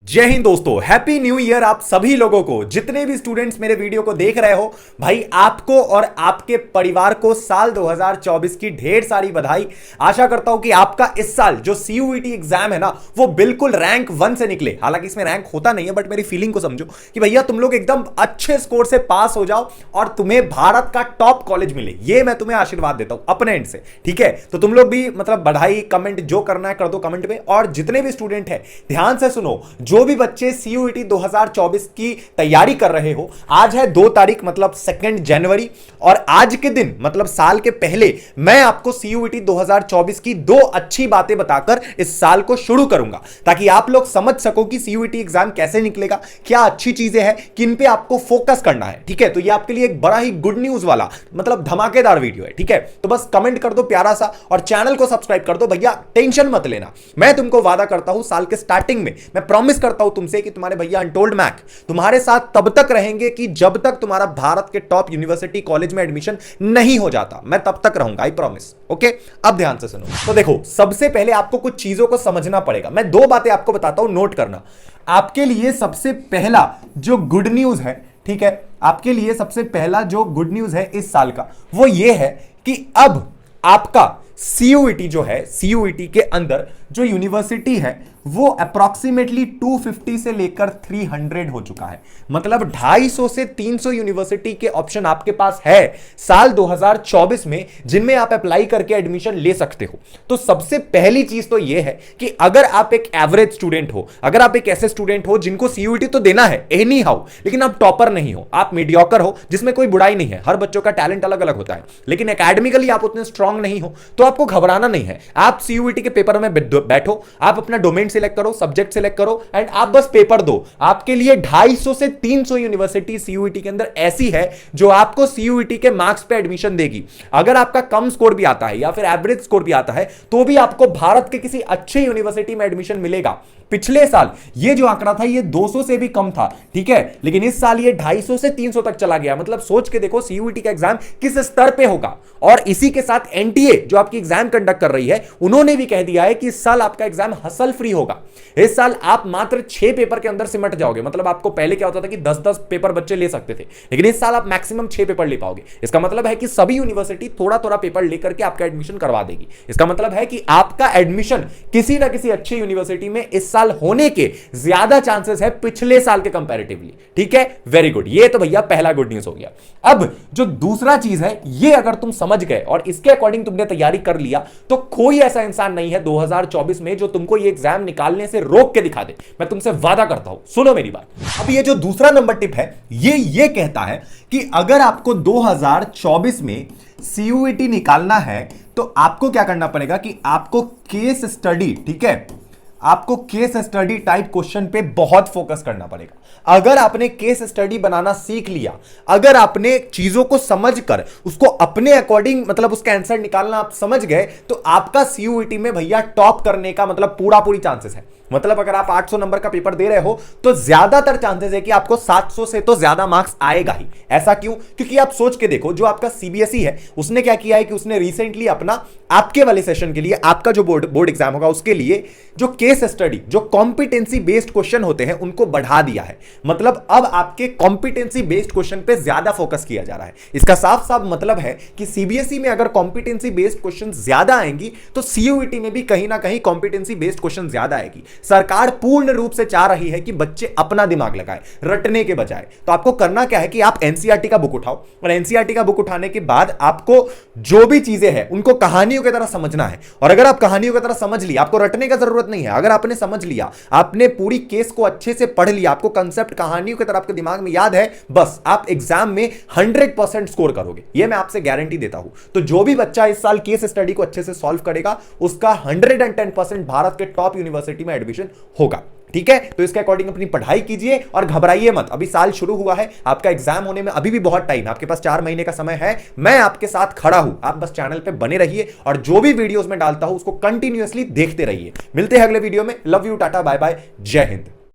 जय हिंद दोस्तों, happy new year आप सभी लोगों को। जितने भी स्टूडेंट्स मेरे वीडियो को देख रहे हो, भाई आपको और आपके परिवार को साल 2024 की ढेर सारी बधाई। आशा करता हूं कि आपका इस साल जो सीयूईटी एग्जाम है ना, वो बिल्कुल रैंक 1 से निकले। हालांकि इसमें रैंक होता नहीं है, बट मेरी फीलिंग को समझो कि भैया तुम लोग एकदम अच्छे स्कोर से पास हो जाओ और तुम्हें भारत का टॉप कॉलेज मिले। ये मैं तुम्हें आशीर्वाद देता हूं अपने एंड से, ठीक है। तो तुम लोग भी मतलब बधाई कमेंट जो करना है कर दो कमेंट में। और जितने भी स्टूडेंट है ध्यान से सुनो, जो भी बच्चे सीयूईटी 2024 की तैयारी कर रहे हो, आज है 2 तारीख मतलब 2 जनवरी, और आज के दिन मतलब साल के पहले मैं आपको सीयूईटी 2024 की 2 अच्छी बातें बताकर इस साल को शुरू करूंगा, ताकि आप लोग समझ सको कि सीयूईटी एग्जाम कैसे निकलेगा, क्या अच्छी चीजें हैं, किन पे आपको फोकस करना है, ठीक है। तो ये आपके लिए एक बड़ा ही गुड न्यूज वाला मतलब धमाकेदार वीडियो है, ठीक है। तो बस कमेंट कर दो प्यारा सा और चैनल को सब्सक्राइब कर दो। भैया टेंशन मत लेना, मैं तुमको वादा करता हूं साल के स्टार्टिंग में मैं प्रॉमिस करता हूं तुमसे कि तुम्हारे भैया अनटोल्ड मैक तुम्हारे साथ तब तक रहेंगे कि जब तक तुम्हारा भारत के टॉप यूनिवर्सिटी कॉलेज में एडमिशन नहीं हो जाता, मैं तब तक रहूंगा, आई प्रॉमिस। ओके, अब ध्यान से सुनो। तो देखो, सबसे पहले आपको कुछ चीजों को समझना पड़ेगा। मैं 2 बातें आपको बताता हूं, नोट करना। आपके लिए सबसे पहला जो गुड न्यूज है, ठीक है, आपके लिए सबसे पहला जो गुड न्यूज है इस साल का, वो ये है कि अब आपका सीयूईटी जो है, सीयूईटी के अंदर जो यूनिवर्सिटी है वो अप्रॉक्सीमेटली 250 से लेकर 300 हो चुका है। मतलब 250 से 300 यूनिवर्सिटी के ऑप्शन आपके पास है साल 2024 में, जिनमें आप अप्लाई करके एडमिशन ले सकते हो। तो सबसे पहली चीज तो यह है कि अगर आप एक एवरेज स्टूडेंट हो, अगर आप एक ऐसे स्टूडेंट हो जिनको सीयूईटी तो देना है एनी हाउ, लेकिन आप टॉपर नहीं हो, आप मीडियोकर हो, जिसमें कोई बुराई नहीं है, हर बच्चों का टैलेंट अलग अलग होता है, लेकिन एकेडमिकली आप उतने स्ट्रांग नहीं हो, तो आपको घबराना नहीं है। आप सीयूईटी के पेपर में बैठो, आप अपना डोमेन सिलेक्ट करो, सब्जेक्ट सिलेक्ट करो एंड आप बस पेपर दो। आपके लिए 250 से 300 यूनिवर्सिटी सीयूईटी के अंदर ऐसी है जो आपको सीयूईटी के मार्क्स पे एडमिशन देगी। अगर आपका कम स्कोर भी आता है या फिर एवरेज स्कोर भी आता है, तो भी आपको भारत के किसी अच्छे यूनिवर्सिटी में एडमिशन मिलेगा। पिछले साल ये जो आंकड़ा था ये 200 से भी कम था, ठीक है, लेकिन इस साल ये 250 से 300 तक चला गया। मतलब सोच के देखो सीयूईटी का एग्जाम किस स्तर पे होगा। और इसी के साथ एनटीए जो आपकी एग्जाम कंडक्ट कर रही है, उन्होंने भी कह दिया है कि इस साल आपका एग्जाम हसल फ्री होगा। इस साल आप मात्र 6 पेपर के अंदर सिमट जाओगे। मतलब आपको पहले क्या होता था कि 10-10 पेपर बच्चे ले सकते थे, लेकिन इस साल आप मैक्सिमम 6 पेपर ले पाओगे। इसका मतलब है कि सभी यूनिवर्सिटी थोड़ा थोड़ा पेपर लेकर के आपका एडमिशन करवा देगी। इसका मतलब है कि आपका एडमिशन किसी ना किसी अच्छी यूनिवर्सिटी में इस साल होने के ज्यादा चांसेस है पिछले साल के कंपैरेटिवली, ठीक है। वेरी गुड, ये तो भैया पहला गुड न्यूज हो गया। अब जो दूसरा चीज है, ये अगर तुम समझ गए और इसके अकॉर्डिंग तुमने तैयारी कर लिया, तो कोई ऐसा इंसान नहीं है 2024 में जो तुमको ये एग्जाम निकालने से रोक के दिखा दे। मैं तुमसे वादा करता हूं, सुनो मेरी बात। अब ये जो दूसरा नंबर टिप है, ये कहता है कि अगर आपको 2024 में सीयूईटी निकालना है, तो आपको क्या करना पड़ेगा कि आपको केस स्टडी, ठीक है, आपको केस स्टडी टाइप क्वेश्चन पे बहुत फोकस करना पड़ेगा। अगर आपने केस स्टडी बनाना सीख लिया, अगर आपने चीजों को समझकर उसको अपने अकॉर्डिंग मतलब उसका आंसर निकालना आप समझ गए, तो आपका सीयूईटी में भैया टॉप करने का मतलब पूरी चांसेस है। मतलब अगर आप 800 नंबर का पेपर दे रहे हो, तो ज्यादातर चांसेस है कि आपको 700 से तो ज्यादा मार्क्स आएगा ही। ऐसा क्यों? क्योंकि आप सोच के देखो, जो आपका सीबीएसई है उसने क्या किया है कि उसने रिसेंटली अपना आपके वाले सेशन के लिए, आपका जो बोर्ड एग्जाम होगा उसके लिए जो केस स्टडी, जो कॉम्पिटेंसी बेस्ड क्वेश्चन होते हैं, उनको बढ़ा दिया है। मतलब अब आपके कॉम्पिटेंसी बेस्ड क्वेश्चन पे ज्यादा फोकस किया जा रहा है। इसका साफ साफ मतलब है कि सीबीएसई में अगर कॉम्पिटेंसी बेस्ड क्वेश्चन ज्यादा आएंगी, तो सीयूईटी में भी कहीं ना कहीं कॉम्पिटेंसी बेस्ड क्वेश्चन ज्यादा आएगी। सरकार पूर्ण रूप से चाह रही है कि बच्चे अपना दिमाग लगाएं रटने के बजाय। तो आपको करना क्या है कि आप एनसीईआरटी का बुक उठाओ, और एनसीईआरटी का बुक उठाने के बाद आपको जो भी चीजें हैं उनको कहानियों की तरह समझना है। और अगर आप कहानियों की तरह समझ लिया, आपको रटने का जरूरत नहीं है। अगर आपने समझ लिया, आपने पूरी केस को अच्छे से पढ़ लिया, आपको कंसेप्ट कहानियों की तरह आपके दिमाग में याद है, बस आप एग्जाम में 100% स्कोर करोगे। यह मैं आपसे गारंटी देता हूं। तो जो भी बच्चा इस साल केस स्टडी को अच्छे से सॉल्व करेगा, उसका 110% भारत के टॉप यूनिवर्सिटी में एडमिशन होगा, ठीक है। तो इसके अकॉर्डिंग अपनी पढ़ाई कीजिए और घबराइए मत। अभी साल शुरू हुआ है, आपका एग्जाम होने में अभी भी बहुत टाइम है, आपके पास 4 महीने का समय है। मैं आपके साथ खड़ा हूं, आप बस चैनल पे बने रहिए और जो भी वीडियोस में डालता हूं उसको कंटिन्यूअसली देखते रहिए। मिलते हैं अगले वीडियो में। Love you, tata, bye bye, जय हिंद।